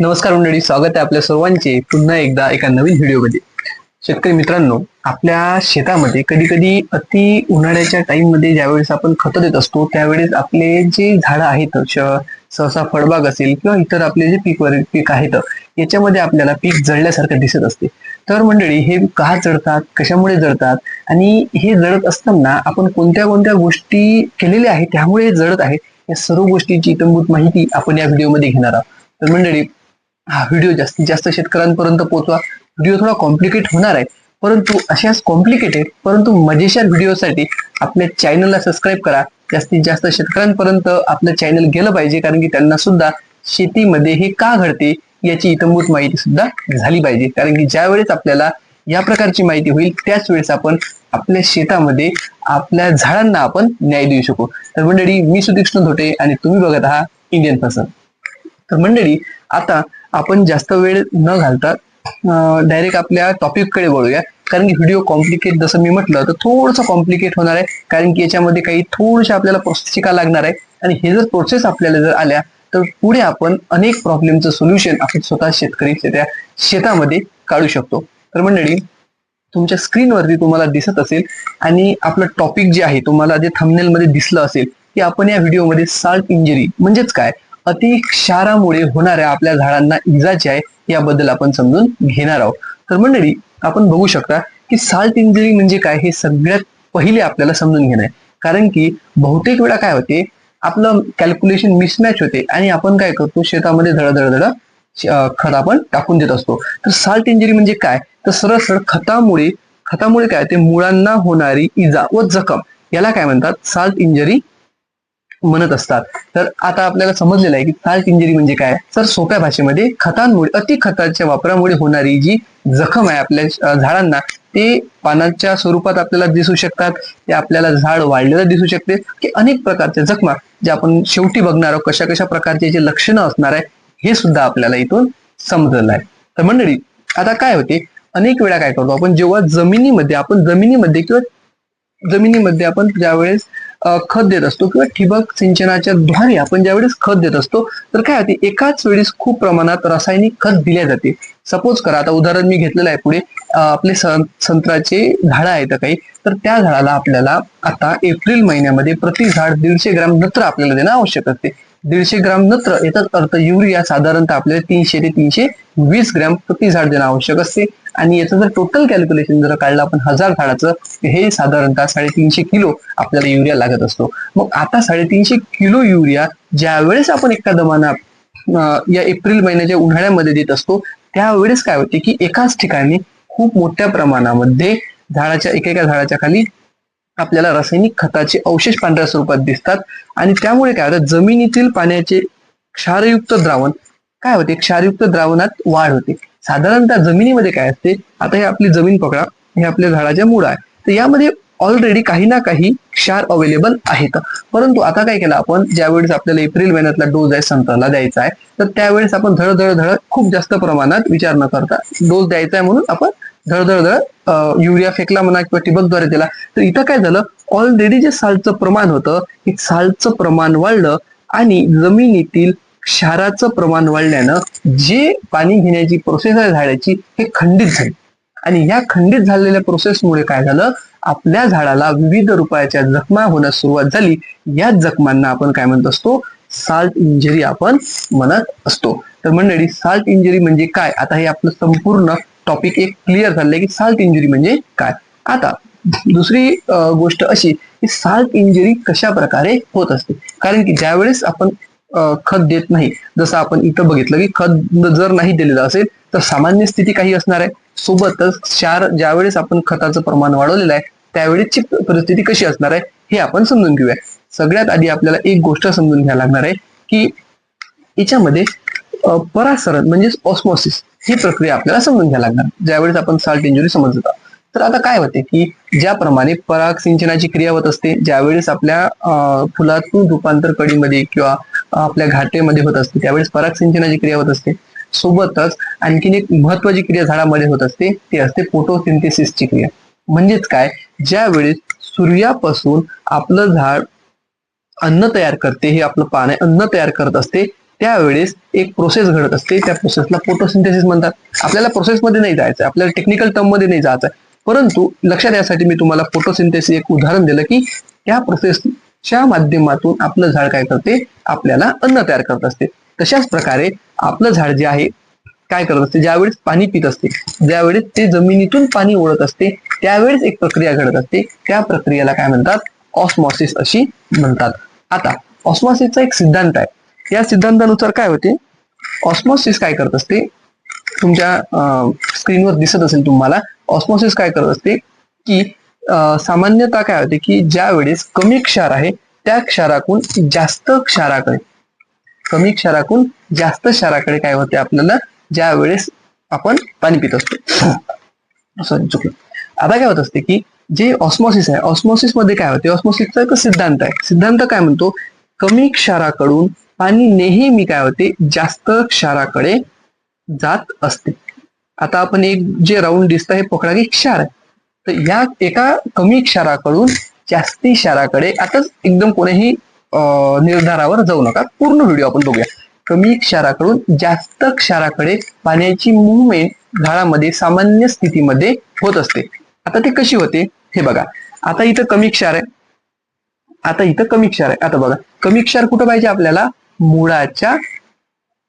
नमस्कार मंडळी, स्वागत आहे आपल्या सर्वांचे पुन्हा एकदा एका नवीन व्हिडिओमध्ये. शेतकरी मित्रांनो, आपल्या शेतामध्ये कधी कधी अति उन्हाळ्याच्या टाइम मध्ये ज्यावेळेस आपण खतं देत असतो त्यावेळेस आपले जे झाडं आहेत, सहसा फळबाग असेल किंवा इतर आपले जे पीक आहेत, याच्यामध्ये आपल्याला पीक जळल्यासारखं दिसत असते. तर मंडळी, हे का जळतात, कशामुळे जळतात आणि हे जळत असताना आपण कोणत्या कोणत्या गोष्टी केलेल्या आहेत त्यामुळे हे जळत आहे, या सर्व गोष्टींची इत्थंभूत माहिती आपण या व्हिडिओमध्ये घेणार आहोत. तर मंडळी, हा व्हिडिओ जास्तीत जास्त शेतकऱ्यांपर्यंत पोहोचवा. व्हिडिओ थोडा कॉम्प्लिकेट होणार आहे, परंतु अशाच कॉम्प्लिकेटेड परंतु मजेशीर व्हिडिओसाठी आपल्या चॅनलला सबस्क्राईब करा. जास्तीत जास्त शेतकऱ्यांपर्यंत आपलं चॅनल गेलं पाहिजे, कारण की त्यांना सुद्धा शेतीमध्ये हे का घडते याची इत्थंभूत माहिती सुद्धा झाली पाहिजे. कारण की ज्या वेळेस आपल्याला या प्रकारची माहिती होईल त्याच वेळेस आपण आपल्या शेतामध्ये आपल्या झाडांना आपण न्याय देऊ शकू. तर मंडळी, मी सुदीक्षण धोटे आणि तुम्ही बघत आहात इंडियन फसल. तर मंडळी, आता आपण जास्त वेळ न घालता डायरेक्ट आपल्या टॉपिक कडे वळूया. कारण की व्हिडिओ कॉम्प्लिकेट, जसं मी म्हटलं, तर थोडंसं कॉम्प्लिकेट होणार आहे, कारण की याच्यामध्ये काही थोडीशी आपल्याला प्रोसेस शिकायला लागणार आहे. आणि हे जर प्रोसेस आपल्याला जर आल्या तर पुढे आपण अनेक प्रॉब्लेमचं सोल्युशन आपण स्वतः शेतकरी त्या शेतामध्ये काढू शकतो. तर मंडळी, तुमच्या स्क्रीनवरती तुम्हाला दिसत असेल आणि आपलं टॉपिक जे आहे तुम्हाला जे थंबनेल मध्ये दिसलं असेल की आपण या व्हिडिओमध्ये साल्ट इंजरी म्हणजेच काय, अति क्षारामुळे होणाऱ्या आपल्या झाडांना इजा जी आहे याबद्दल आपण समजून घेणार आहोत. तर मंडळी, आपण बघू शकता की साल्ट इंजरी म्हणजे काय हे सगळ्यात पहिले आपल्याला समजून घेणं आहे. कारण की बहुतेक वेळा काय होते, आपलं कॅल्क्युलेशन मिसमॅच होते आणि आपण काय करतो, शेतामध्ये धडधड खत आपण टाकून देत असतो. तर साल्ट इंजरी म्हणजे काय, तर सरळ सरळ खतामुळे काय ते मुळांना होणारी इजा व जखम, याला काय म्हणतात, साल्ट इंजरी म्हणत असतात. तर आता आपल्याला समजलेलं आहे की साल्ट इंजरी म्हणजे काय. तर सोप्या भाषेमध्ये खतांमुळे, अति खताच्या वापरामुळे होणारी जी जखम आहे आपल्या झाडांना, ते पानांच्या स्वरूपात आपल्याला दिसू शकतात, ते आपल्याला झाड वाढलेलं दिसू शकते, की अनेक प्रकारच्या जखमा ज्या आपण शेवटी बघणार आहोत, कशा कशा प्रकारचे जे लक्षणं असणार आहे हे सुद्धा आपल्याला इथून समजलं आहे. तर मंडळी, आता काय होते, अनेक वेळा काय करतो आपण, जेव्हा जमिनीमध्ये आपण ज्यावेळेस खत देत असतो किंवा ठिबक सिंचनाच्या द्वारे आपण ज्यावेळेस खत देत असतो, तर काय होते, एकाच वेळेस खूप प्रमाणात रासायनिक खत दिले जाते. सपोज करा, आता उदाहरण मी घेतलेलं आहे पुढे, आपले संत्र्याचे झाडं आहेत काही, तर त्या झाडाला आपल्याला आता एप्रिल महिन्यामध्ये प्रति झाड 150 ग्रॅम नत्र आपल्याला देणं आवश्यक असते. 150 ग्रॅम नत्र, याचाच अर्थ युरिया साधारणतः आपल्याला 300 ते 320 ग्रॅम प्रति झाड देणं आवश्यक असते. आणि याचं जर टोटल कॅल्क्युलेशन जर काढलं आपण 1000 झाडाचं, हे साधारणतः 350 किलो आपल्याला युरिया लागत असतो. मग आता 350 किलो युरिया ज्यावेळेस आपण एका दमाना या एप्रिल महिन्याच्या उन्हाळ्यामध्ये देत असतो, त्यावेळेस काय होते की एकाच ठिकाणी खूप मोठ्या प्रमाणामध्ये एकेका झाडाच्या खाली आपल्याला रासायनिक खताचे अवशेष पांढऱ्या स्वरूपात दिसतात. आणि त्यामुळे काय होतं, जमिनीतील पाण्याचे क्षारयुक्त द्रावण काय होते, क्षारयुक्त द्रावणात वाढ होते. साधारणतः जमिनीमध्ये काय असते, आता हे आपली जमीन पकडा, हे आपल्या झाडाच्या मुळं आहे, तर यामध्ये ऑलरेडी काही ना काही क्षार अवेलेबल आहेत. परंतु आता काय केलं आपण, ज्यावेळेस आपल्याला एप्रिल महिन्यातला डोस आहे संत्र्याला धडायचा आहे, तर त्यावेळेस आपण धड खूप जास्त प्रमाणात विचार न करता डोस द्यायचा आहे म्हणून आपण धड युरिया फेकला म्हणा किंवा ठिबकद्वारे दिला. तर इथं काय झालं, ऑलरेडी जे साल्टचं प्रमाण होतं, हे साल्टचं प्रमाण वाढलं आणि जमिनीतील क्षाराचं प्रमाण वाढल्यानं जे पाणी घेण्याची प्रोसेस आहे झाडाची, हे खंडित झाली. आणि या खंडित झालेल्या प्रोसेसमुळे काय झालं, आपल्या झाडाला विविध रूपाच्या जखमा होण्यास सुरुवात झाली. याच जखमांना आपण काय म्हणत असतो, साल्ट इंजरी आपण म्हणत असतो. तर मंडळी, साल्ट इंजरी म्हणजे काय, आता हे आपलं संपूर्ण टॉपिक एक क्लिअर झालंय की साल्ट इंजरी म्हणजे काय. आता दुसरी गोष्ट अशी की साल्ट इंजरी कशा प्रकारे होत असते. कारण की ज्यावेळेस आपण खत देत नाही, जसं आपण इथं बघितलं की खत जर नाही दिलेलं असेल तर सामान्य स्थिती काही असणार आहे, सोबतच ज्यावेळेस आपण खताचं प्रमाण वाढवलेलं आहे त्यावेळेसची परिस्थिती कशी असणार आहे हे आपण समजून घेऊया. सगळ्यात आधी आपल्याला एक गोष्ट समजून घ्यायला लागणार आहे की याच्यामध्ये परासरण म्हणजे ऑस्मोसिस ही प्रक्रिया आपल्याला समजून घ्यायला लागणार ज्यावेळेस आपण साल्ट इंजुरी समजतो. तर आता काय होते की ज्याप्रमाणे पराग सिंचनाची क्रिया होत असते, ज्यावेळेस आपल्या फुलातून रूपांतर कळीमध्ये किंवा आपल्या घाटेमध्ये होत असते त्यावेळेस पराग सिंचनाची क्रिया होत असते. सोबतच आणखीन एक महत्वाची क्रिया झाडामध्ये होत असते, ती असते फोटोसिंथेसिसची क्रिया. म्हणजेच काय, ज्यावेळेस सूर्यापासून आपलं झाड अन्न तयार करते, हे आपलं पान आहे, अन्न तयार करत असते, त्यावेळेस एक प्रोसेस घडत असते, त्या प्रोसेसला फोटोसिंथेसिस म्हणतात. आपल्याला प्रोसेसमध्ये नाही जायचं, आपल्याला टेक्निकल टर्म मध्ये नाही जायचं, परंतु लक्षात यासाठी मी तुम्हाला फोटोसिंथेसिस एक उदाहरण दिलं की त्या प्रोसेसच्या माध्यमातून आपलं झाड काय करते, आपल्याला अन्न तयार करत असते. तशाच प्रकारे आपलं झाड जे आहे काय करत असते, ज्यावेळेस पाणी पित असते, ज्यावेळेस ते जमिनीतून पाणी ओढत असते, त्यावेळेस एक प्रक्रिया घडत असते. त्या प्रक्रियेला काय म्हणतात, ऑस्मॉसिस अशी म्हणतात. आता ऑस्मॉसिसचा एक सिद्धांत आहे. या सिद्धांतानुसार काय होते, ऑस्मॉसिस काय करत असते, तुमच्या स्क्रीनवर दिसत असेल तुम्हाला. ऑस्मॉसिस काय करत असते की सामान्यतः काय होते की ज्या वेळेस कमी क्षार आहे त्या क्षाराकून जास्त क्षाराकडे, कमी क्षाराकून जास्त क्षाराकडे काय होते आपल्याला, ज्या वेळेस आपण पाणी पित असतो. सॉरी चुकलं. आता काय होत असते की जे ऑस्मॉसिस आहे, ऑस्मॉसिस मध्ये काय होते, ऑस्मॉसिसचा एक सिद्धांत आहे. सिद्धांत काय म्हणतो, कमी क्षाराकडून पाणी नेहमी काय होते, जास्त क्षाराकडे जात असते. आता आपण एक जे राऊंड दिसतं हे पकडा की क्षार आहे, तर या एका कमी क्षाराकडून जास्ती क्षाराकडे, आता एकदम कोणीही निर्धारावर जाऊ नका, पूर्ण व्हिडिओ आपण बघूया. कमी क्षाराकडून जास्त क्षाराकडे पाण्याची मुवमेंट झाडामध्ये सामान्य स्थितीमध्ये होत असते. आता ती कशी होते हे बघा. आता इथं कमी क्षार आहे, आता इथं कमी क्षार आहे. आता बघा, कमी क्षार कुठं पाहिजे आपल्याला, मुळाच्या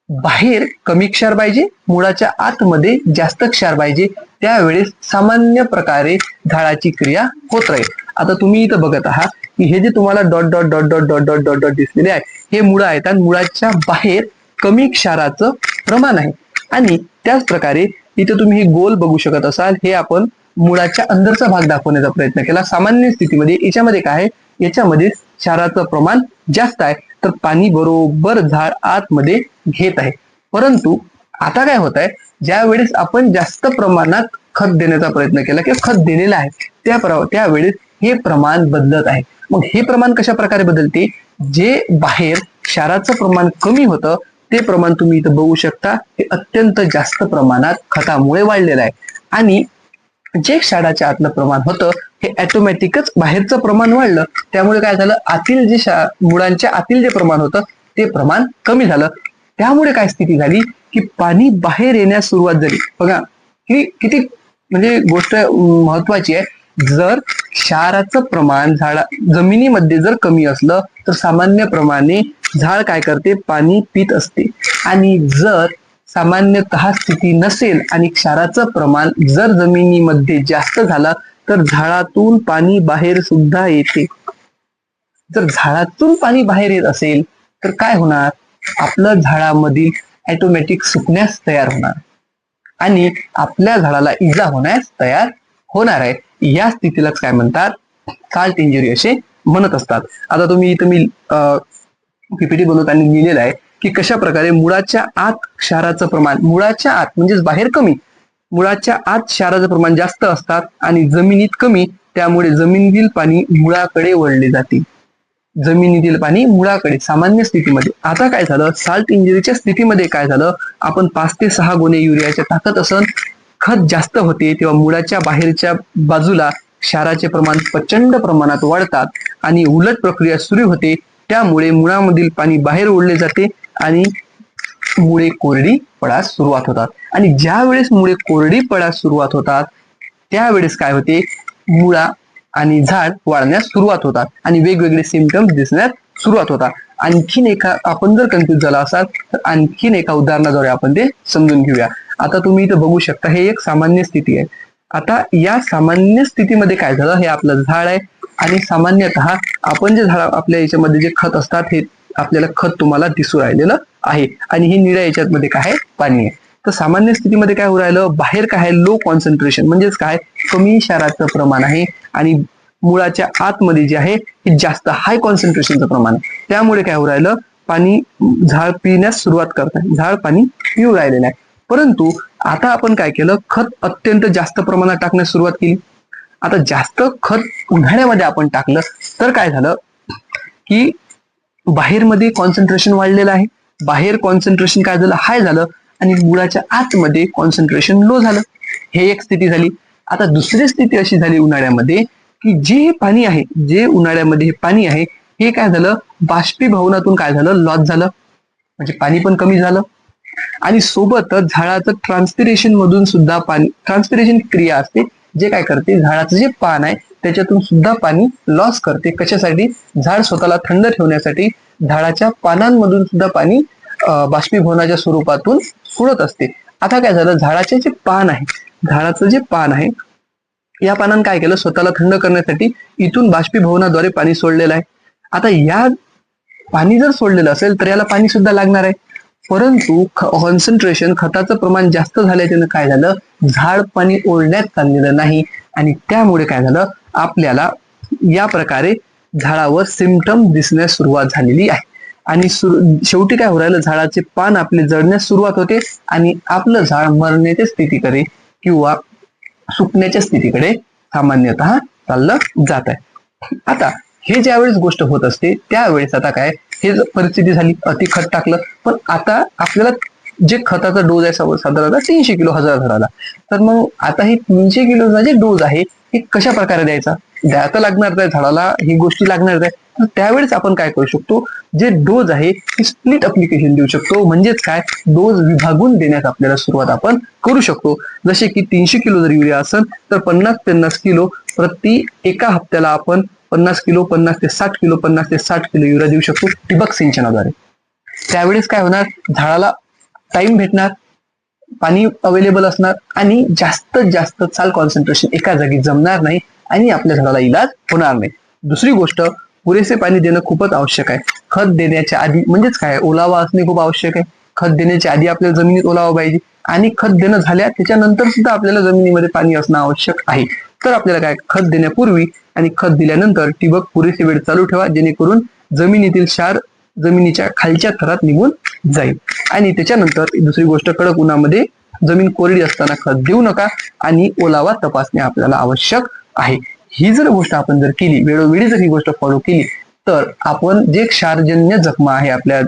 बाहेर कमी क्षार पाहिजे, मुळाच्या आतमध्ये जास्त क्षार पाहिजे. त्यावेळेस सामान्य प्रकारे झाडाची क्रिया होत राहील. आता तुम्ही इथं बघत आहात की हे जे तुम्हाला dot dot dot dot dot dot dot dot दिसलेले आहे, हे मुळं आहेत आणि मुळाच्या बाहेर कमी क्षाराचं प्रमाण आहे. आणि त्याच प्रकारे इथे तुम्ही हे गोल बघू शकत असाल, हे आपण मुळाच्या अंदरचा भाग दाखवण्याचा प्रयत्न केला. सामान्य स्थितीमध्ये याच्यामध्ये काय आहे, याच्यामध्ये क्षाराचं प्रमाण जास्त आहे, तर पाणी बरोबर झाड आतमध्ये घेत आहे. परंतु आता काय होत आहे, ज्या वेळेस आपण जास्त प्रमाणात खत देण्याचा प्रयत्न केला किंवा खत दिलेलं आहे, त्यावेळेस हे प्रमाण बदलत आहे. मग हे प्रमाण कशा प्रकारे बदलते, जे बाहेर क्षाराचं प्रमाण कमी होतं ते प्रमाण तुम्ही इथं बघू शकता, हे अत्यंत जास्त प्रमाणात खतामुळे वाढलेलं आहे. आणि जे क्षाराच्या आतलं प्रमाण होतं हे ऑटोमॅटिकच बाहेरचं प्रमाण वाढलं. त्यामुळे काय झालं, आतील जे मुळांच्या आतील जे प्रमाण होतं ते प्रमाण कमी झालं. त्यामुळे काय स्थिती झाली की पाणी बाहेर येण्यास सुरुवात झाली. बघा ही किती म्हणजे गोष्ट महत्वाची आहे. जर क्षाराचं प्रमाण जमिनीमध्ये जर कमी असलं तर सामान्यप्रमाणे झाड काय करते, पाणी पित असते. आणि जर सामान्यतः स्थिती नसेल आणि क्षाराचं प्रमाण जर जमिनीमध्ये जास्त झालं तर झाडातून पाणी बाहेर सुद्धा येते. जर झाडातून पाणी बाहेर येत असेल तर काय होणार, आपलं झाडामधील ऑटोमॅटिक सुकण्यास तयार होणार आणि आपल्या झाडाला इजा होण्यास तयार होणार आहे. या स्थितीला काय म्हणतात, साल्ट इंजुरी असे म्हणत असतात. आता तुम्ही इथं मी पीपीटी बनवताना लिहिलेलं आहे की कशा प्रकारे मुळाच्या आत क्षाराचं प्रमाण, मुळाच्या आत म्हणजेच बाहेर कमी, मुळाच्या आत क्षाराचं प्रमाण जास्त असतात आणि जमिनीत कमी, त्यामुळे जमिनीतील पाणी मुळाकडे वळले जाते. जमिनीतील पाणी मुळाकडे सामान्य स्थितीमध्ये. आता काय झालं, साल्ट इंजुरीच्या स्थितीमध्ये काय झालं, आपण 5 ते 6 गुणे युरियाच्या टाकत असन, खत जास्त होते तेव्हा मुळाच्या बाहेरच्या बाजूला क्षाराचे प्रमाण प्रचंड प्रमाणात वाढतात आणि उलट प्रक्रिया सुरू होते. त्यामुळे मुळामधील पाणी बाहेर ओढले जाते आणि मुळे कोरडी पडास सुरुवात होतात. आणि ज्या वेळेस मुळे कोरडी पडास सुरुवात होतात त्यावेळेस काय होते, मुळा आणि झाड वाढण्यास सुरुवात होतात आणि वेगवेगळे सिम्पटम्स दिसण्यास सुरुवात होतात. आणखीन एका, आपण जर कन्फ्युज झाला असाल तर आणखीन एका उदाहरणाद्वारे आपण ते समजून घेऊया. आता तुम्ही इथं बघू शकता, हे एक सामान्य स्थिती आहे. आता या सामान्य स्थितीमध्ये काय झालं, हे आपलं झाड आहे आणि सामान्यतः आपण जे झाड आपल्या याच्यामध्ये जे खत असतात हे आपल्याला खत तुम्हाला दिसू राहिलेलं आहे आणि हे निळ्या याच्यामध्ये काय आहे, पाणी आहे. तर सामान्य स्थितीमध्ये काय होऊ राहिलं, बाहेर काय आहे, लो कॉन्सन्ट्रेशन म्हणजेच काय, कमी क्षाराचं प्रमाण आहे आणि मुळाच्या आतमध्ये जे आहे हे जास्त हाय कॉन्सन्ट्रेशनचं प्रमाण आहे. त्यामुळे काय होऊ राहिलं, पाणी झाड पिण्यास सुरुवात करतात, झाड पाणी पिऊ राहिलेलं आहे. परंतु आता आपण काय केलं, खत अत्यंत जास्त प्रमाणात टाकण्यास सुरुवात केली. आता जास्त खत उन्हाळ्यामध्ये आपण टाकलं तर काय झालं की बाहेर मध्ये कॉन्सन्ट्रेशन वाढलेलं आहे, बाहेर कॉन्सन्ट्रेशन काय झालं, हाय झालं आणि मुळाच्या आतमध्ये कॉन्सन्ट्रेशन लो झालं. हे एक स्थिती झाली. आता दुसरी स्थिती अशी झाली उन्हाळ्यामध्ये की जे पाणी आहे, जे उन्हाळ्यामध्ये हे पाणी आहे हे काय झालं, बाष्पीभवनातून काय झालं, लॉस झालं. म्हणजे पाणी पण कमी झालं, आणि सोबतच झाडाचं ट्रान्सपिरेशन मधून सुद्धा पाणी, ट्रान्सपिरेशन क्रिया असते जे काय करते, झाडाचं जे पान आहे त्याच्यातून सुद्धा पाणी लॉस करते. कशासाठी? झाड स्वतःला थंड ठेवण्यासाठी झाडाच्या पानांमधून सुद्धा पाणी बाष्पीभवनाच्या स्वरूपातून सोडत असते. आता काय झालं, झाडाचे जे पान आहे, झाडाचं जे पान आहे, या पानानं काय केलं, स्वतःला थंड करण्यासाठी इथून बाष्पीभवनाद्वारे पाणी सोडलेलं आहे. आता या पाणी जर सोडलेलं असेल तर याला पाणी सुद्धा लागणार आहे, परंतु कॉन्सन्ट्रेशन, खताचं प्रमाण जास्त झाल्याच्यानं काय झालं, झाड पाणी ओढण्यात चाललेलं नाही, आणि त्यामुळे काय झालं, आपल्याला या प्रकारे झाडावर सिम्पटम दिसण्यास सुरुवात झालेली आहे. आणि शेवटी काय हो राहिलं, झाडाचे पान आपले जळण्यास सुरुवात होते आणि आपलं झाड मरण्याच्या स्थितीकडे किंवा सुकण्याच्या स्थितीकडे सामान्यतः चाललं जात आहे. आता हे ज्यावेळेस गोष्ट होत असते त्यावेळेस आता काय, हे परिस्थिती झाली, अति खत टाकलं, पण आता आपल्याला जे खताचा डोस आहे साधारणतः 300 किलो हजार झाडाला, तर मग आता हे 300 किलोचा जे डोस आहे हे कशा प्रकारे द्यायचा, द्यायला लागणार आहे झाडाला, ही गोष्टी लागणार आहे. तर त्यावेळेस आपण काय करू शकतो, जे डोज आहे ती स्प्लिट अप्लिकेशन देऊ शकतो, म्हणजेच काय, डोज विभागून देण्यास आपल्याला सुरुवात आपण करू शकतो. जसे की 300 किलो जर युरिया असेल तर 50-50 किलो प्रति एका हप्त्याला आपण 50 किलो, 50 ते 60 किलो, 50 ते 60 किलो युरिया देऊ शकतो ठिबक सिंचनाद्वारे. त्यावेळेस काय होणार, झाडाला टाइम भेटणार, पाणी अवेलेबल असणार आणि जास्तीत जास्त चाल कॉन्सन्ट्रेशन एका जागी जमणार नाही आणि आपल्या झाडाला इलाज होणार नाही. दुसरी गोष्ट, पुरेसे पाणी देणं खूपच आवश्यक आहे. खत देण्याच्या आधी, म्हणजेच काय, ओलावा असणे खूप आवश्यक आहे. खत देण्याच्या आधी आपल्याला जमिनीत ओलावा पाहिजे, आणि खत देणं झाल्या त्याच्यानंतर सुद्धा आपल्याला जमिनीमध्ये पाणी असणं आवश्यक आहे. तर आपल्याला काय, खत देण्यापूर्वी आणि खत दिल्यानंतर ठिबक पुरेसे वेळ चालू ठेवा, जेणेकरून जमिनीतील क्षार जमिनीच्या खालच्या थरात निघून जाईल. आणि त्याच्यानंतर दुसरी गोष्ट, कडक उन्हामध्ये जमीन कोरडी असताना खत देऊ नका, आणि ओलावा तपासणे आपल्याला आवश्यक आहे. ही जर गोष्ट आपण जर केली, वेळोवेळी जर ही गोष्ट फॉलो केली, तर आपण जे क्षारजन्य जखमा आहे आपल्या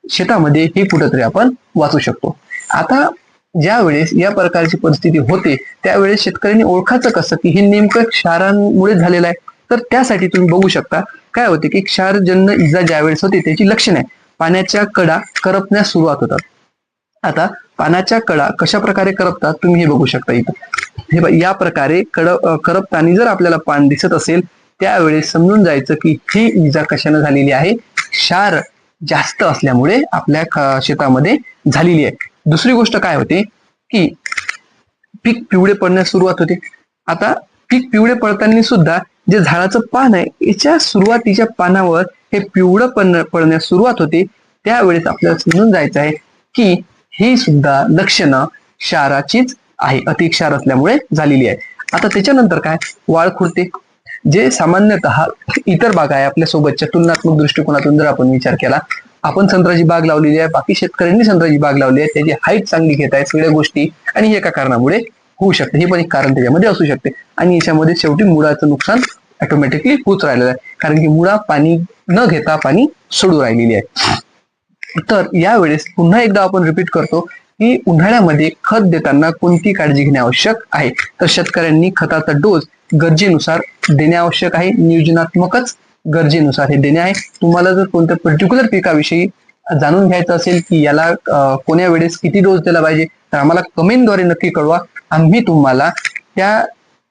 शेतामध्ये हे कुठेतरी आपण वाचू शकतो. आता ज्या वेळेस या प्रकारची परिस्थिती होते त्यावेळेस शेतकऱ्यांनी ओळखायचं कसं की हे नेमकं क्षारांमुळे झालेलं आहे. तर त्यासाठी तुम्ही बघू शकता काय होते की क्षारजन्य इजा ज्यावेळेस होते त्याची लक्षणे, पाण्याच्या कडा करपण्यास सुरुवात होतात. आता पानाच्या कडा कशा प्रकारे करपतात तुम्ही हे बघू शकता इथं. हे या प्रकारे करपताना जर आपल्याला पान दिसत असेल त्यावेळेस समजून जायचं की ही इजा कशाने झालेली आहे, क्षार जास्त असल्यामुळे आपल्या शेतामध्ये झालेली आहे. दुसरी गोष्ट काय होते की पीक पिवळे पडण्यास सुरुवात होते. आता पीक पिवळे पडताना सुद्धा जे झाडाचं पान आहे याच्या सुरुवातीच्या पानावर हे पिवळं पडण्यास सुरुवात होते, त्यावेळेस आपल्याला समजून जायचं आहे की ही सुद्धा लक्षणं क्षाराचीच आहे, अतिक्षार असल्यामुळे झालेली आहे. आता त्याच्यानंतर काय, वाळ खुरते, जे सामान्यतः इतर बागा आहे आपल्या सोबतच्या तुलनात्मक दृष्टिकोनातून जर आपण विचार केला, आपण संत्र्याची बाग लावलेली आहे, बाकी शेतकऱ्यांनी संत्र्याची बाग लावली आहे, त्याची हाईट चांगली घेत आहे, सगळ्या गोष्टी, आणि एका कारणामुळे होऊ शकते, हे पण एक कारण त्याच्यामध्ये असू शकते. आणि याच्यामध्ये शेवटी मुळाचं नुकसान ऑटोमॅटिकली होत राहिलेलं आहे, कारण की मुळा पाणी न घेता पाणी सोडू राहिलेली आहे. तर यावेळेस पुन्हा एकदा आपण रिपीट करतो की उन्हाळ्यामध्ये खत देताना कोणती काळजी घेणे आवश्यक आहे. तर शेतकऱ्यांनी खताचा डोस गरजेनुसार देणे आवश्यक आहे, नियोजनात्मकच गरजेनुसार हे देणे आहे. तुम्हाला जर कोणत्या पर्टिक्युलर पिकाविषयी जाणून घ्यायचं असेल की याला कोण्या वेळेस किती डोस दिला पाहिजे तर आम्हाला कमेंटद्वारे नक्की कळवा. आम्ही तुम्हाला त्या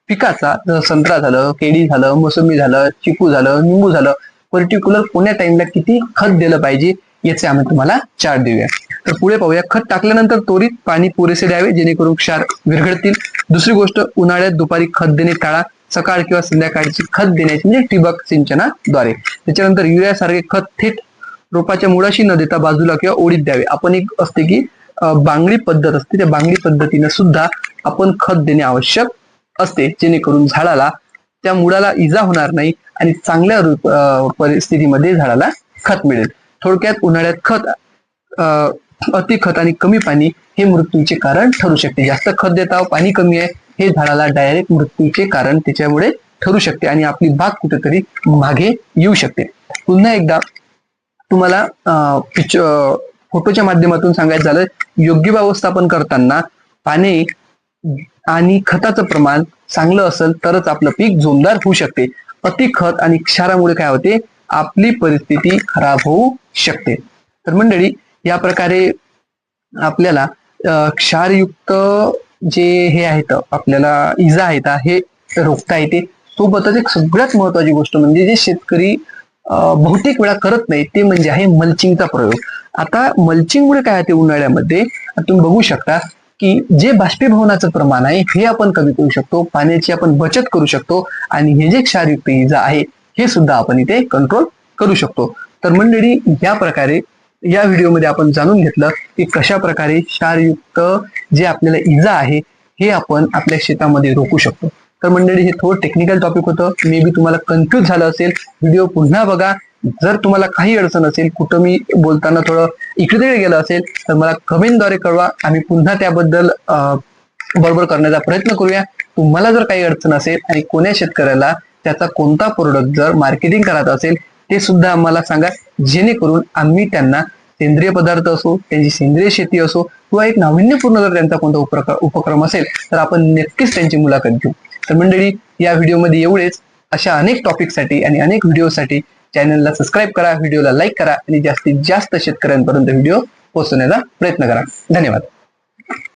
पिकाचा, संत्रा झालं, केळी झालं, मोसंबी झालं, चिकू झालं, निंबू झालं, पर्टिक्युलर कोण्या टाइमला किती खत दिलं पाहिजे याचे आम्ही तुम्हाला चार्ट देऊया. तर पुढे पाहूया, खत टाकल्यानंतर त्वरित पाणी पुरेसे द्यावे जेणेकरून क्षार विरघळतील. दुसरी गोष्ट, उन्हाळ्यात दुपारी खत देणे टाळा, सकाळ किंवा संध्याकाळची खत देण्याची म्हणजे ठिबक सिंचनाद्वारे. त्याच्यानंतर युरिया सारखे खत थेट रोपाच्या मुळाशी न देता बाजूला किंवा ओढीत द्यावे. आपण एक असते की बांगडी पद्धत असते, त्या बांगडी पद्धतीने सुद्धा आपण खत देणे आवश्यक असते, जेणेकरून झाडाला, त्या मुळाला इजा होणार नाही आणि चांगल्या परिस्थितीमध्ये झाडाला खत मिळेल. थोडक्यात उन्हाळ्यात खत, अति खत आणि कमी पाणी हे मृत्यूचे कारण ठरू शकते. जास्त खत देता पाणी कमी आहे हे झाडाला डायरेक्ट मृत्यूचे कारण त्याच्यामुळे ठरू शकते आणि आपली बाग कुठेतरी मागे येऊ शकते. पुन्हा एकदा तुम्हाला फोटोच्या माध्यमातून सांगायचं झालं, योग्य व्यवस्थापन करताना पाणी आणि खताचं प्रमाण चांगलं असेल तरच आपलं पीक जोमदार होऊ शकते. अति खत आणि क्षारामुळे काय होते, आपली परिस्थिती खराब होऊ शकते. तर मंडळी, या प्रकारे आपल्याला क्षारयुक्त जे हे आहेत आपल्याला इजा आहेत हे रोखता येते. सोबतच एक सगळ्यात महत्वाची गोष्ट म्हणजे जे शेतकरी बहुतेक वेळा करत नाही ते म्हणजे आहे मल्चिंगचा प्रयोग. आता मल्चिंगमुळे काय होते, उन्हाळ्यामध्ये तुम्ही बघू शकता की जे बाष्पीभवनाचं प्रमाण आहे हे आपण कमी करू शकतो, पाण्याची आपण बचत करू शकतो आणि हे जे क्षारयुक्त इजा आहे हे सुद्धा आपण इथे कंट्रोल करू शकतो. तर मंडळी, या प्रकारे या व्हिडिओमध्ये आपण जाणून घेतलं की कशा प्रकारे क्षारयुक्त जे आपल्याला इजा आहे हे आपण आपल्या शेतामध्ये रोखू शकतो. तर मंडळी, हे थोडं टेक्निकल टॉपिक होतं, मे बी तुम्हाला कन्फ्यूज झालं असेल. व्हिडिओ पुन्हा बघा. जर तुम्हाला काही अडचण असेल, कुठं मी बोलताना थोडं इकडे तिकडे गेलं असेल तर मला कमेंटद्वारे कळवा. आम्ही पुन्हा त्याबद्दल बरोबर करण्याचा प्रयत्न करूया. तुम्हाला जर काही अडचण असेल आणि कोण्या शेतकऱ्याला त्याचा कोणता प्रोडक्ट जर मार्केटिंग करायचा असेल ते सुद्धा आम्हाला सांगा, जेणेकरून आम्ही त्यांना सेंद्रिय पदार्थ असो, त्यांची सेंद्रिय शेती असो किंवा एक नाविन्यपूर्ण जर त्यांचा कोणता उपक्रम असेल तर आपण नक्कीच त्यांची मुलाखत घेऊ. तर मंडळी, या व्हिडिओमध्ये एवढेच. अशा अनेक टॉपिकसाठी आणि अनेक व्हिडिओसाठी चॅनलला सबस्क्राईब करा, व्हिडिओला लाईक करा आणि जास्तीत जास्त शेतकऱ्यांपर्यंत व्हिडिओ पोहोचवण्याचा प्रयत्न करा. धन्यवाद.